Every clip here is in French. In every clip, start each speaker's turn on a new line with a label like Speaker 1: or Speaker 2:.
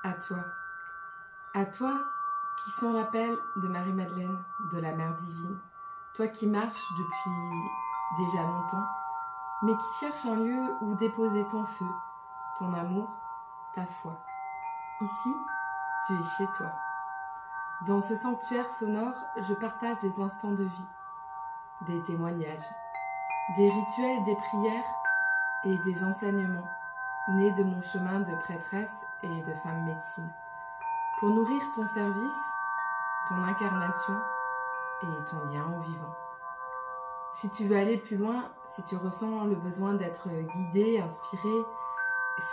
Speaker 1: à toi qui sens l'appel de Marie-Madeleine, de la Mère divine, toi qui marches depuis déjà longtemps, mais qui cherches un lieu où déposer ton feu, ton amour, ta foi. Ici, tu es chez toi. Dans ce sanctuaire sonore, je partage des instants de vie, des témoignages, des rituels, des prières et des enseignements nés de mon chemin de prêtresse et de femme médecine, pour nourrir ton service, ton incarnation et ton lien au vivant. Si tu veux aller plus loin, si tu ressens le besoin d'être guidé, inspiré,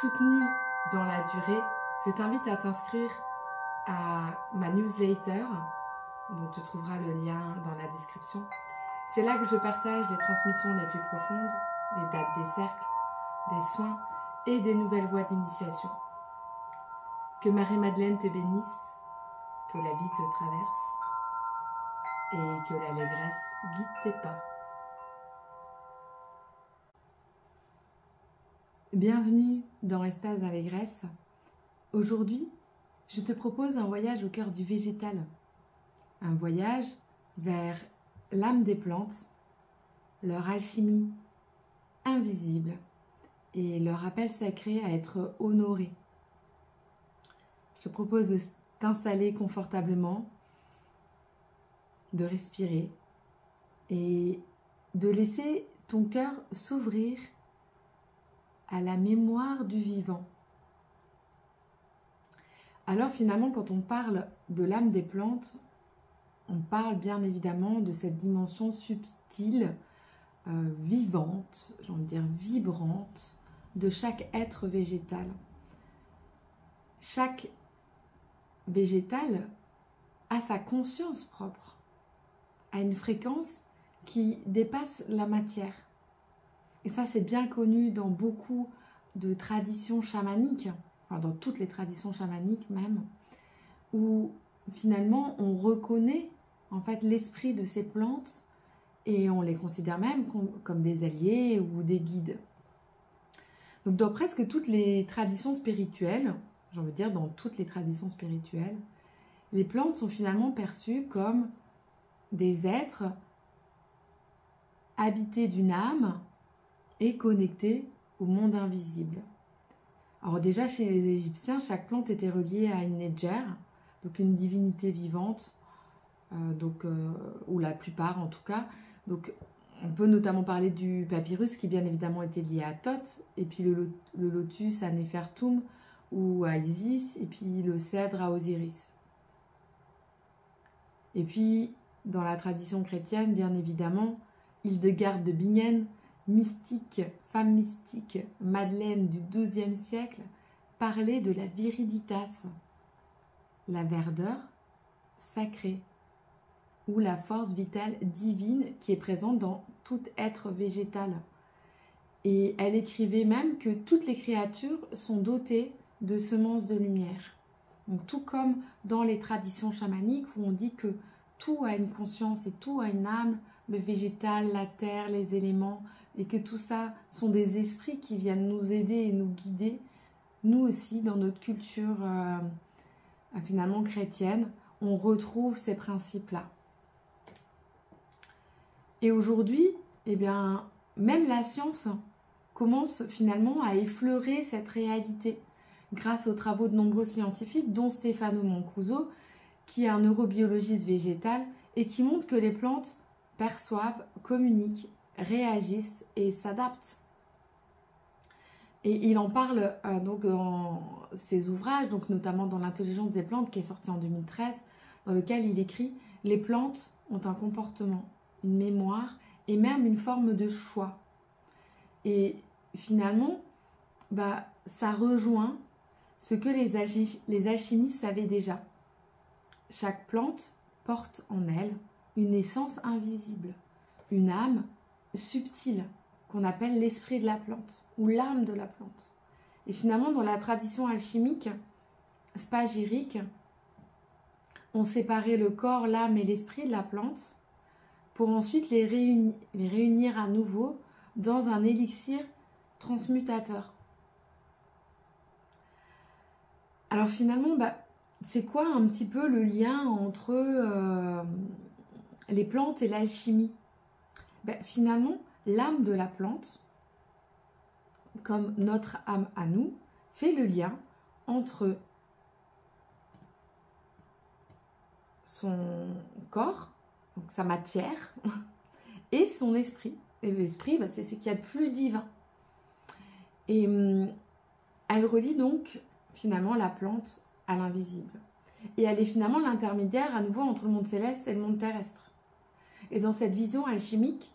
Speaker 1: soutenu dans la durée, je t'invite à t'inscrire à ma newsletter, dont tu trouveras le lien dans la description. C'est là que je partage les transmissions les plus profondes, les dates des cercles, des soins et des nouvelles voies d'initiation. Que Marie-Madeleine te bénisse, que la vie te traverse et que l'allégresse guide tes pas. Bienvenue dans Espace d'Allégresse. Aujourd'hui, je te propose un voyage au cœur du végétal. Un voyage vers l'âme des plantes, leur alchimie invisible et leur appel sacré à être honoré. Je te propose de t'installer confortablement, de respirer et de laisser ton cœur s'ouvrir à la mémoire du vivant. Alors finalement, quand on parle de l'âme des plantes, on parle bien évidemment de cette dimension subtile, vivante, j'ai envie de dire vibrante, de chaque être végétal. Chaque végétal a sa conscience propre, a une fréquence qui dépasse la matière. Et ça, c'est bien connu dans beaucoup de traditions chamaniques, enfin dans toutes les traditions chamaniques même, où finalement on reconnaît en fait l'esprit de ces plantes et on les considère même comme des alliés ou des guides. Donc dans presque toutes les traditions spirituelles, j'ai envie de dire dans toutes les traditions spirituelles, les plantes sont finalement perçues comme des êtres habités d'une âme et connectés au monde invisible. Alors déjà chez les Égyptiens, chaque plante était reliée à une Nedjer, donc une divinité vivante, ou la plupart en tout cas. Donc on peut notamment parler du papyrus qui bien évidemment était lié à Thoth, et puis le lotus à Néfertum ou à Isis, et puis le cèdre à Osiris. Et puis dans la tradition chrétienne, bien évidemment, Hildegarde de Bingen, mystique, femme mystique, Madeleine du XIIe siècle, parlait de la viriditas, la verdeur sacrée, ou la force vitale divine qui est présente dans tout être végétal. Et elle écrivait même que toutes les créatures sont dotées de semences de lumière. Donc, tout comme dans les traditions chamaniques où on dit que tout a une conscience et tout a une âme, le végétal, la terre, les éléments, et que tout ça sont des esprits qui viennent nous aider et nous guider. Nous aussi, dans notre culture finalement chrétienne, on retrouve ces principes-là. Et aujourd'hui, eh bien, même la science commence finalement à effleurer cette réalité grâce aux travaux de nombreux scientifiques, dont Stefano Mancuso, qui est un neurobiologiste végétal et qui montre que les plantes perçoivent, communiquent, réagissent et s'adaptent. Et il en parle donc dans ses ouvrages, donc notamment dans L'intelligence des plantes, qui est sorti en 2013, dans lequel il écrit « Les plantes ont un comportement, une mémoire et même une forme de choix. » Et finalement, ça rejoint ce que les alchimistes savaient déjà. Chaque plante porte en elle une essence invisible, une âme subtile qu'on appelle l'esprit de la plante ou l'âme de la plante. Et finalement, dans la tradition alchimique spagyrique, on séparait le corps, l'âme et l'esprit de la plante pour ensuite les réunir à nouveau dans un élixir transmutateur. Alors finalement, c'est quoi un petit peu le lien entre les plantes et l'alchimie? Finalement, l'âme de la plante, comme notre âme à nous, fait le lien entre son corps, donc sa matière, et son esprit. Et l'esprit, c'est ce qu'il y a de plus divin. Et elle relie donc finalement la plante à l'invisible. Et elle est finalement l'intermédiaire à nouveau entre le monde céleste et le monde terrestre. Et dans cette vision alchimique,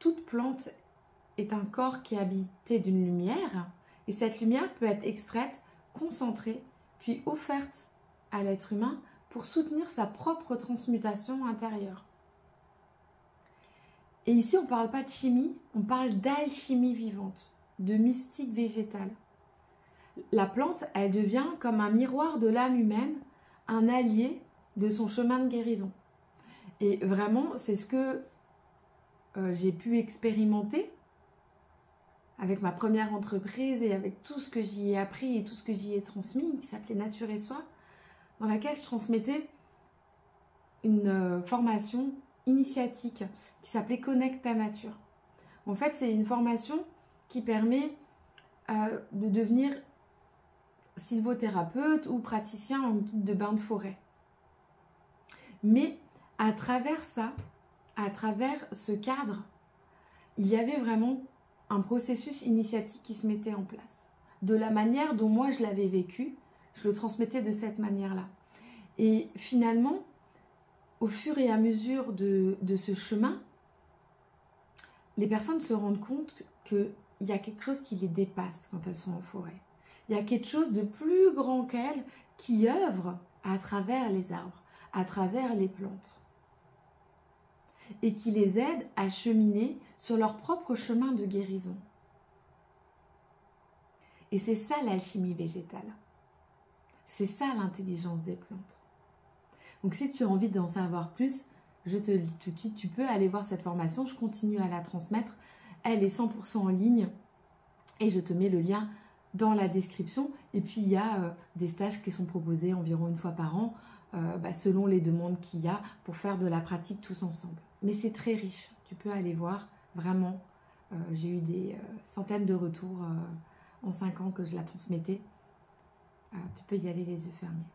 Speaker 1: toute plante est un corps qui est habité d'une lumière, et cette lumière peut être extraite, concentrée, puis offerte à l'être humain pour soutenir sa propre transmutation intérieure. Et ici, on ne parle pas de chimie, on parle d'alchimie vivante, de mystique végétale. La plante, elle devient comme un miroir de l'âme humaine, un allié de son chemin de guérison. Et vraiment, c'est ce que j'ai pu expérimenter avec ma première entreprise et avec tout ce que j'y ai appris et tout ce que j'y ai transmis, qui s'appelait Nature et Soi, dans laquelle je transmettais une formation initiatique qui s'appelait Connecte ta nature. En fait, c'est une formation qui permet de devenir sylvothérapeute ou praticien en guide de bain de forêt. Mais à travers ça, à travers ce cadre, il y avait vraiment un processus initiatique qui se mettait en place. De la manière dont moi je l'avais vécu, je le transmettais de cette manière-là. Et finalement, au fur et à mesure de ce chemin, les personnes se rendent compte qu'il y a quelque chose qui les dépasse quand elles sont en forêt. Il y a quelque chose de plus grand qu'elles qui œuvre à travers les arbres, à travers les plantes, et qui les aide à cheminer sur leur propre chemin de guérison. Et c'est ça l'alchimie végétale. C'est ça l'intelligence des plantes. Donc si tu as envie d'en savoir plus, je te le dis tout de suite, tu peux aller voir cette formation, je continue à la transmettre. Elle est 100% en ligne et je te mets le lien dans la description. Et puis il y a des stages qui sont proposés environ une fois par an, selon les demandes qu'il y a pour faire de la pratique tous ensemble. Mais c'est très riche, tu peux aller voir, vraiment. J'ai eu des centaines de retours en 5 ans que je la transmettais. Tu peux y aller les yeux fermés.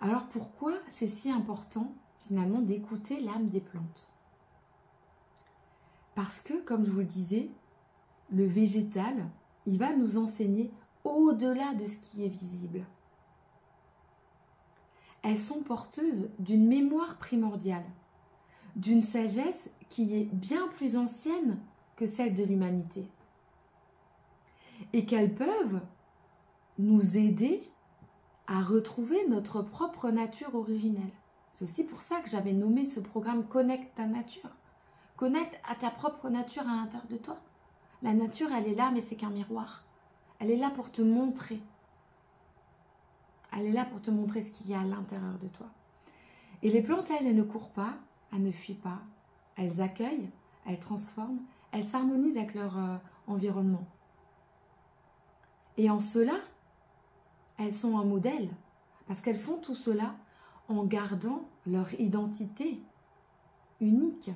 Speaker 1: Alors pourquoi c'est si important finalement d'écouter l'âme des plantes? Parce que, comme je vous le disais, le végétal, il va nous enseigner au-delà de ce qui est visible. Elles sont porteuses d'une mémoire primordiale, d'une sagesse qui est bien plus ancienne que celle de l'humanité. Et qu'elles peuvent nous aider à retrouver notre propre nature originelle. C'est aussi pour ça que j'avais nommé ce programme Connecte ta nature. Connecte à ta propre nature à l'intérieur de toi. La nature, elle est là, mais c'est qu'un miroir. Elle est là pour te montrer. Elle est là pour te montrer ce qu'il y a à l'intérieur de toi. Et les plantes, elles ne courent pas, elles ne fuient pas. Elles accueillent, elles transforment, elles s'harmonisent avec leur environnement. Et en cela, elles sont un modèle, parce qu'elles font tout cela en gardant leur identité unique,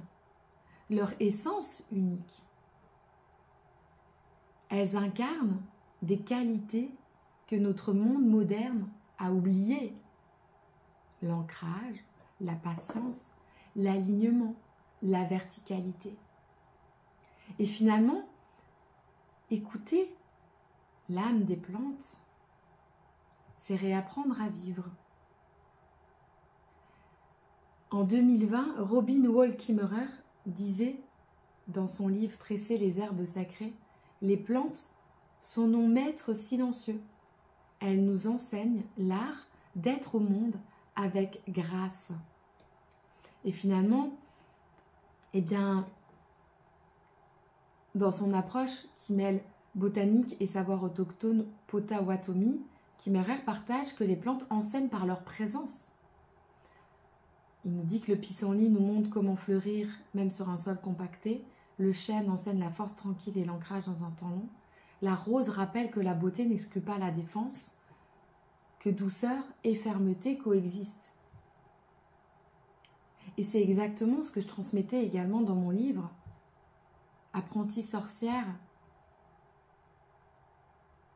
Speaker 1: leur essence unique. Elles incarnent des qualités que notre monde moderne a oubliées. L'ancrage, la patience, l'alignement, la verticalité. Et finalement, écouter l'âme des plantes, c'est réapprendre à vivre. En 2020, Robin Wall Kimmerer disait dans son livre « Tresser les herbes sacrées », les plantes sont nos maîtres silencieux. Elles nous enseignent l'art d'être au monde avec grâce. Et finalement, dans son approche qui mêle botanique et savoir autochtone Potawatomi, Kimmerer partage que les plantes enseignent par leur présence. Il nous dit que le pissenlit nous montre comment fleurir même sur un sol compacté. Le chêne enseigne la force tranquille et l'ancrage dans un temps long. La rose rappelle que la beauté n'exclut pas la défense. que douceur et fermeté coexistent. Et c'est exactement ce que je transmettais également dans mon livre « Apprentie sorcière »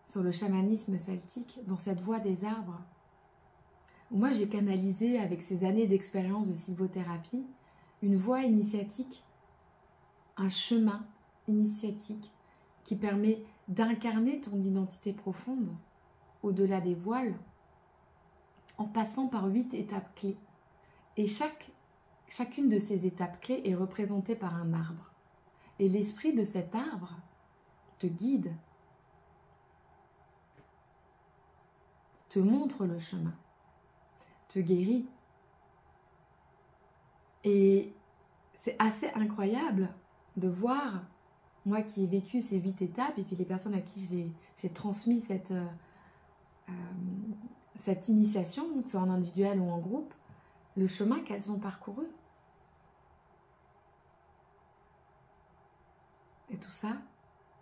Speaker 1: sur le chamanisme celtique, dans cette voie des arbres. Moi, j'ai canalisé avec ces années d'expérience de sylvothérapie une voie initiatique, un chemin initiatique qui permet d'incarner ton identité profonde au-delà des voiles en passant par 8 étapes clés. Et chacune de ces étapes clés est représentée par un arbre. Et l'esprit de cet arbre te guide, te montre le chemin, te guérit. Et c'est assez incroyable de voir, moi qui ai vécu ces 8 étapes, et puis les personnes à qui j'ai transmis cette initiation, que ce soit en individuel ou en groupe, le chemin qu'elles ont parcouru. Et tout ça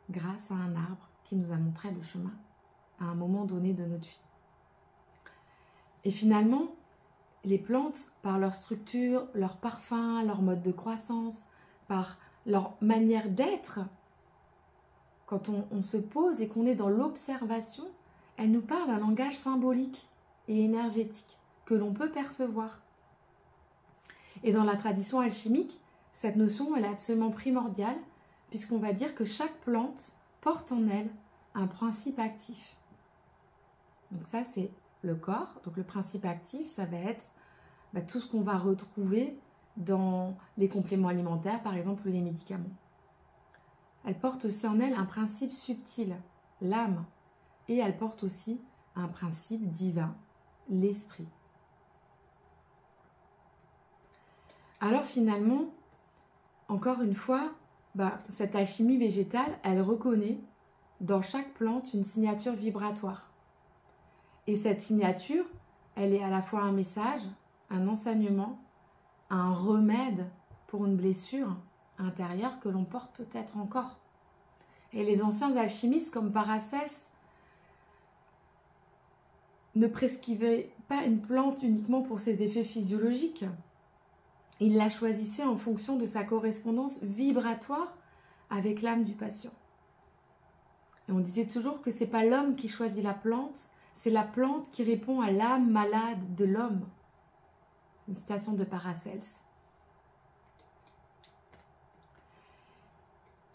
Speaker 1: grâce à un arbre qui nous a montré le chemin à un moment donné de notre vie. Et finalement, les plantes, par leur structure, leur parfum, leur mode de croissance, par leur manière d'être, quand on se pose et qu'on est dans l'observation, elles nous parlent un langage symbolique et énergétique que l'on peut percevoir. Et dans la tradition alchimique, cette notion elle est absolument primordiale puisqu'on va dire que chaque plante porte en elle un principe actif. Donc ça c'est le corps, donc le principe actif ça va être tout ce qu'on va retrouver dans les compléments alimentaires par exemple ou les médicaments. Elle porte aussi en elle un principe subtil, l'âme, et elle porte aussi un principe divin, l'esprit. Alors finalement, encore une fois, cette alchimie végétale, elle reconnaît dans chaque plante une signature vibratoire. Et cette signature, elle est à la fois un message, un enseignement, un remède pour une blessure intérieure que l'on porte peut-être encore. Et les anciens alchimistes comme Paracels ne prescrivaient pas une plante uniquement pour ses effets physiologiques. Il la choisissait en fonction de sa correspondance vibratoire avec l'âme du patient. Et on disait toujours que ce n'est pas l'homme qui choisit la plante, c'est la plante qui répond à l'âme malade de l'homme. C'est une citation de Paracels.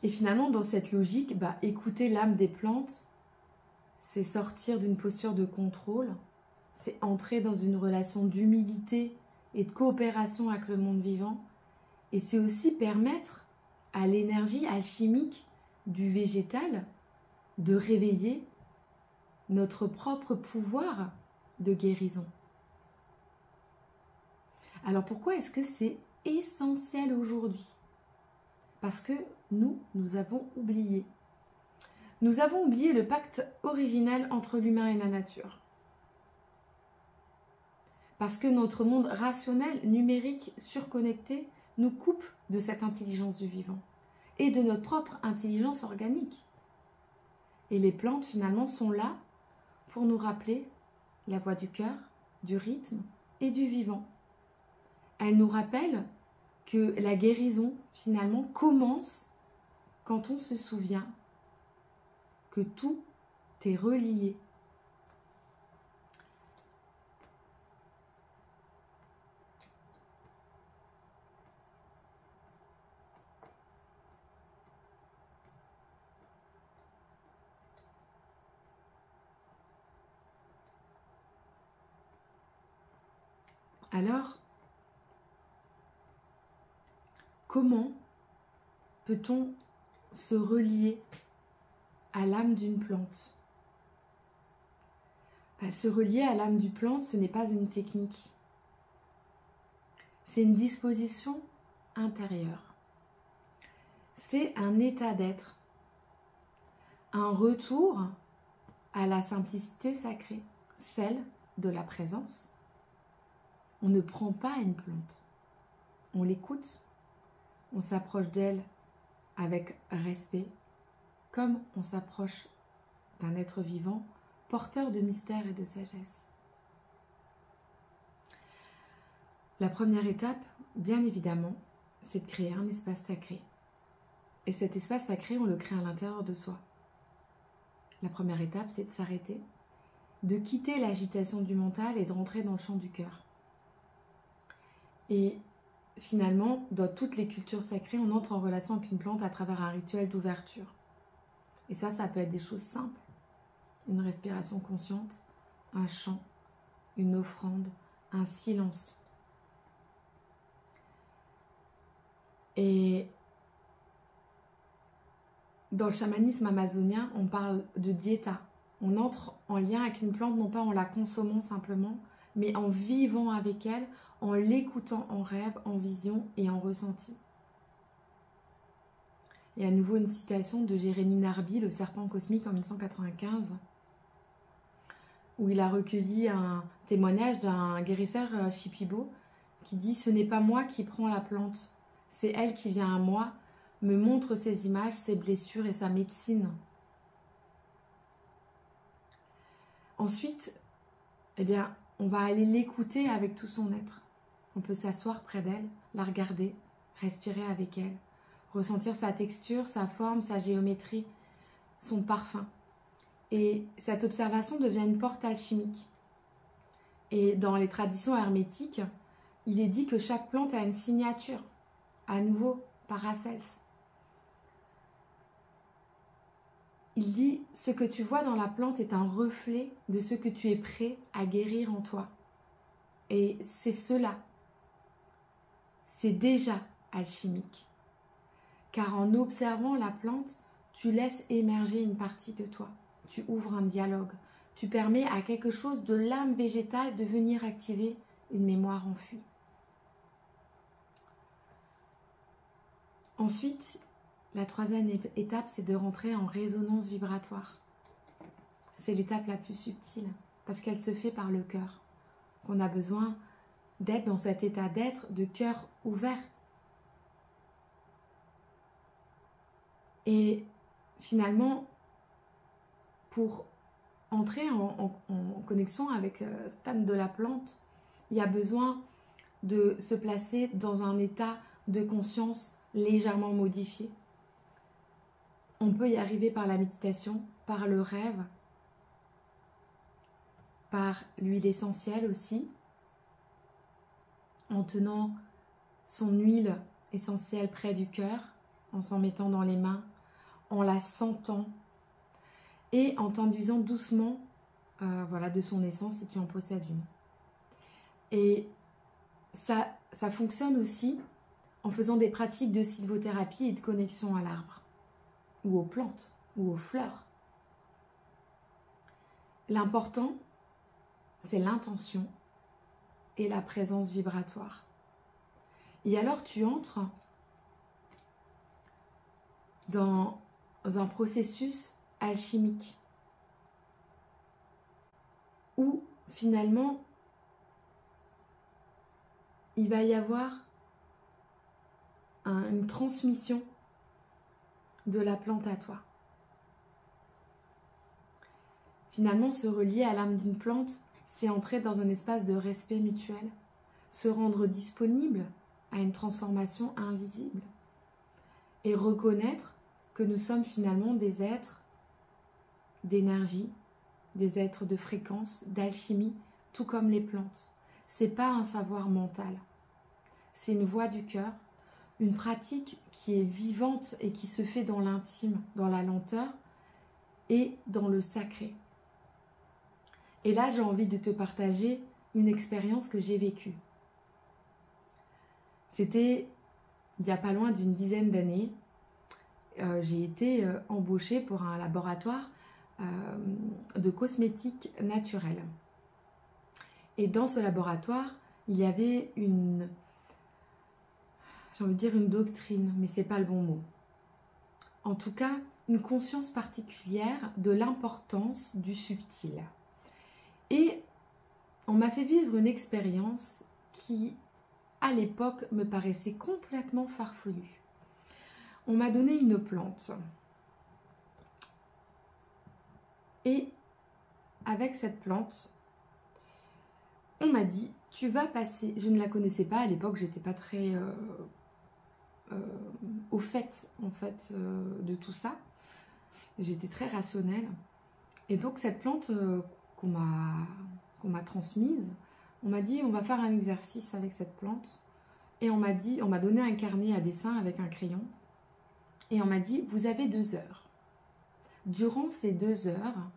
Speaker 1: Et finalement, dans cette logique, écouter l'âme des plantes, c'est sortir d'une posture de contrôle, c'est entrer dans une relation d'humilité et de coopération avec le monde vivant. Et c'est aussi permettre à l'énergie alchimique du végétal de réveiller notre propre pouvoir de guérison. Alors pourquoi est-ce que c'est essentiel aujourd'hui? Parce que nous avons oublié. Nous avons oublié le pacte originel entre l'humain et la nature. Parce que notre monde rationnel, numérique, surconnecté, nous coupe de cette intelligence du vivant et de notre propre intelligence organique. Et les plantes, finalement, sont là pour nous rappeler la voix du cœur, du rythme et du vivant. Elles nous rappellent que la guérison, finalement, commence quand on se souvient que tout est relié. Alors, comment peut-on se relier à l'âme d'une plante? Se relier à l'âme d'une plante, ce n'est pas une technique. C'est une disposition intérieure. C'est un état d'être. Un retour à la simplicité sacrée, celle de la présence. On ne prend pas une plante. On l'écoute. On s'approche d'elle avec respect, comme on s'approche d'un être vivant, porteur de mystère et de sagesse. La première étape, bien évidemment, c'est de créer un espace sacré. Et cet espace sacré, on le crée à l'intérieur de soi. La première étape, c'est de s'arrêter, de quitter l'agitation du mental et de rentrer dans le champ du cœur. Et finalement, dans toutes les cultures sacrées, on entre en relation avec une plante à travers un rituel d'ouverture. Et ça peut être des choses simples. Une respiration consciente, un chant, une offrande, un silence. Et dans le chamanisme amazonien, on parle de dieta. On entre en lien avec une plante, non pas en la consommant simplement, mais en vivant avec elle, en l'écoutant en rêve, en vision et en ressenti. Et à nouveau une citation de Jérémy Narby, le serpent cosmique en 1995, où il a recueilli un témoignage d'un guérisseur Shipibo qui dit « Ce n'est pas moi qui prends la plante, c'est elle qui vient à moi, me montre ses images, ses blessures et sa médecine. » Ensuite, eh bien, on va aller l'écouter avec tout son être. On peut s'asseoir près d'elle, la regarder, respirer avec elle, ressentir sa texture, sa forme, sa géométrie, son parfum. Et cette observation devient une porte alchimique. Et dans les traditions hermétiques, il est dit que chaque plante a une signature, à nouveau, Paracels. Il dit « Ce que tu vois dans la plante est un reflet de ce que tu es prêt à guérir en toi. » Et c'est cela. C'est déjà alchimique. Car en observant la plante, tu laisses émerger une partie de toi. Tu ouvres un dialogue. Tu permets à quelque chose de l'âme végétale de venir activer une mémoire enfuie. Ensuite, la troisième étape, c'est de rentrer en résonance vibratoire. C'est l'étape la plus subtile, parce qu'elle se fait par le cœur. On a besoin d'être dans cet état d'être, de cœur ouvert. Et finalement, pour entrer en connexion avec cette âme de la plante, il y a besoin de se placer dans un état de conscience légèrement modifié. On peut y arriver par la méditation, par le rêve, par l'huile essentielle aussi, en tenant son huile essentielle près du cœur, en s'en mettant dans les mains, en la sentant et en t'enduisant doucement de son essence si tu en possèdes une. Et ça fonctionne aussi en faisant des pratiques de sylvothérapie et de connexion à l'arbre, ou aux plantes, ou aux fleurs. L'important, c'est l'intention et la présence vibratoire. Et alors tu entres dans un processus alchimique où finalement il va y avoir une transmission de la plante à toi. Finalement, se relier à l'âme d'une plante, c'est entrer dans un espace de respect mutuel, se rendre disponible à une transformation invisible et reconnaître que nous sommes finalement des êtres d'énergie, des êtres de fréquence, d'alchimie, tout comme les plantes. C'est pas un savoir mental, c'est une voix du cœur, une pratique qui est vivante et qui se fait dans l'intime, dans la lenteur et dans le sacré. Et là, j'ai envie de te partager une expérience que j'ai vécue. C'était il n'y a pas loin d'une dizaine d'années. J'ai été embauchée pour un laboratoire de cosmétiques naturels. Et dans ce laboratoire, il y avait une doctrine, mais c'est pas le bon mot. En tout cas, une conscience particulière de l'importance du subtil. Et on m'a fait vivre une expérience qui, à l'époque, me paraissait complètement farfelue. On m'a donné une plante. Et avec cette plante, on m'a dit, tu vas passer, je ne la connaissais pas à l'époque, j'étais pas très au fait, en fait, de tout ça. J'étais très rationnelle. Et donc cette plante qu'on m'a transmise, on m'a dit, on va faire un exercice avec cette plante. Et on m'a donné un carnet à dessin avec un crayon. Et on m'a dit, vous avez 2 heures. Durant ces 2 heures,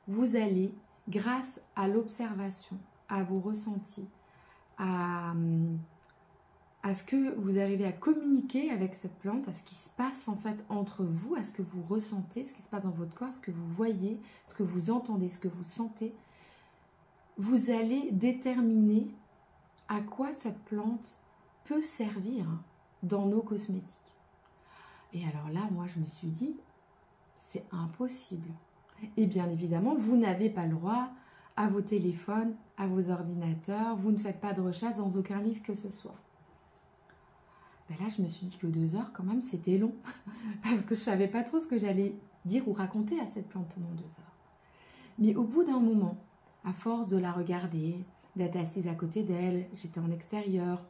Speaker 1: vous allez, grâce à l'observation, à vos ressentis, à ce que vous arrivez à communiquer avec cette plante, à ce qui se passe en fait entre vous, à ce que vous ressentez, ce qui se passe dans votre corps, ce que vous voyez, ce que vous entendez, ce que vous sentez, vous allez déterminer à quoi cette plante peut servir dans nos cosmétiques. Et alors là, moi, je me suis dit, c'est impossible. Et bien évidemment, vous n'avez pas le droit à vos téléphones, à vos ordinateurs, vous ne faites pas de recherche dans aucun livre que ce soit. Ben là, je me suis dit que 2 heures, quand même, c'était long. Parce que je ne savais pas trop ce que j'allais dire ou raconter à cette plante pendant 2 heures. Mais au bout d'un moment, à force de la regarder, d'être assise à côté d'elle, j'étais en extérieur,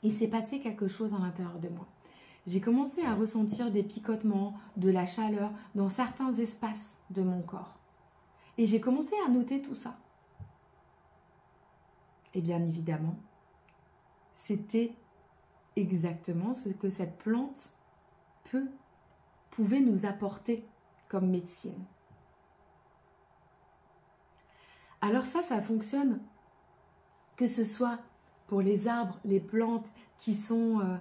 Speaker 1: il s'est passé quelque chose à l'intérieur de moi. J'ai commencé à ressentir des picotements, de la chaleur dans certains espaces de mon corps. Et j'ai commencé à noter tout ça. Et bien évidemment, c'était exactement ce que cette plante pouvait nous apporter comme médecine. Alors ça fonctionne, que ce soit pour les arbres, les plantes qui sont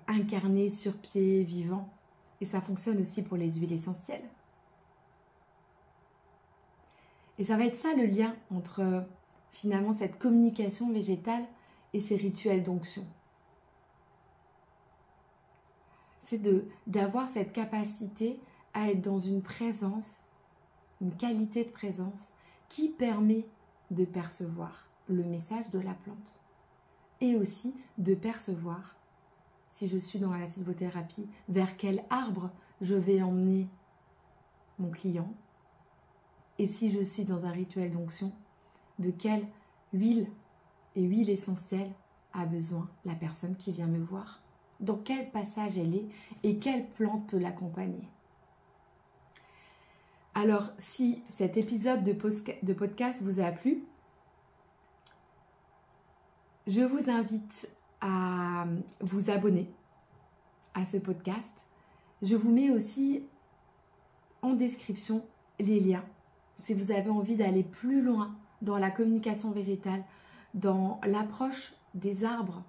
Speaker 1: incarnées sur pied vivant, et ça fonctionne aussi pour les huiles essentielles. Et ça va être ça le lien entre finalement cette communication végétale et ces rituels d'onction. C'est d'avoir cette capacité à être dans une présence, une qualité de présence qui permet de percevoir le message de la plante et aussi de percevoir, si je suis dans la sylvothérapie, vers quel arbre je vais emmener mon client, et si je suis dans un rituel d'onction, de quelle huile et huile essentielle a besoin la personne qui vient me voir, dans quel passage elle est et quelle plante peut l'accompagner. Alors, si cet épisode de podcast vous a plu, je vous invite à vous abonner à ce podcast. Je vous mets aussi en description les liens si vous avez envie d'aller plus loin dans la communication végétale, dans l'approche des arbres.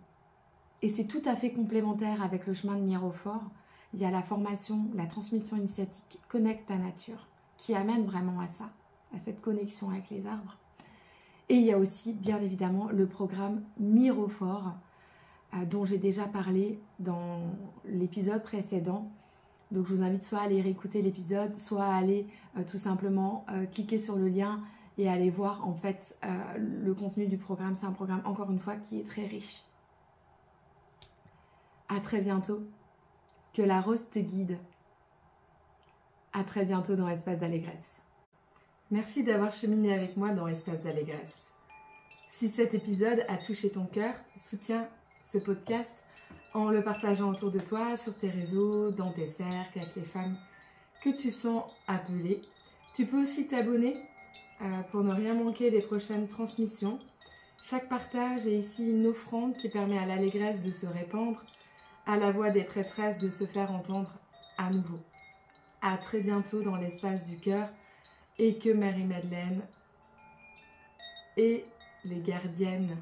Speaker 1: Et c'est tout à fait complémentaire avec le chemin de Mirophore. Il y a la formation, la transmission initiatique Connect ta nature qui amène vraiment à ça, à cette connexion avec les arbres. Et il y a aussi, bien évidemment, le programme Mirophore, dont j'ai déjà parlé dans l'épisode précédent. Donc je vous invite soit à aller réécouter l'épisode, soit à aller tout simplement cliquer sur le lien et aller voir en fait le contenu du programme. C'est un programme, encore une fois, qui est très riche. À très bientôt. Que la rose te guide. À très bientôt dans Espace d'Allégresse. Merci d'avoir cheminé avec moi dans Espace d'Allégresse. Si cet épisode a touché ton cœur, soutiens ce podcast en le partageant autour de toi, sur tes réseaux, dans tes cercles, avec les femmes que tu sens appelées. Tu peux aussi t'abonner pour ne rien manquer des prochaines transmissions. Chaque partage est ici une offrande qui permet à l'allégresse de se répandre, à la voix des prêtresses de se faire entendre à nouveau. À très bientôt dans l'espace du cœur et que Marie-Madeleine et les gardiennes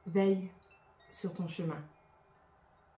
Speaker 1: veillent sur ton chemin.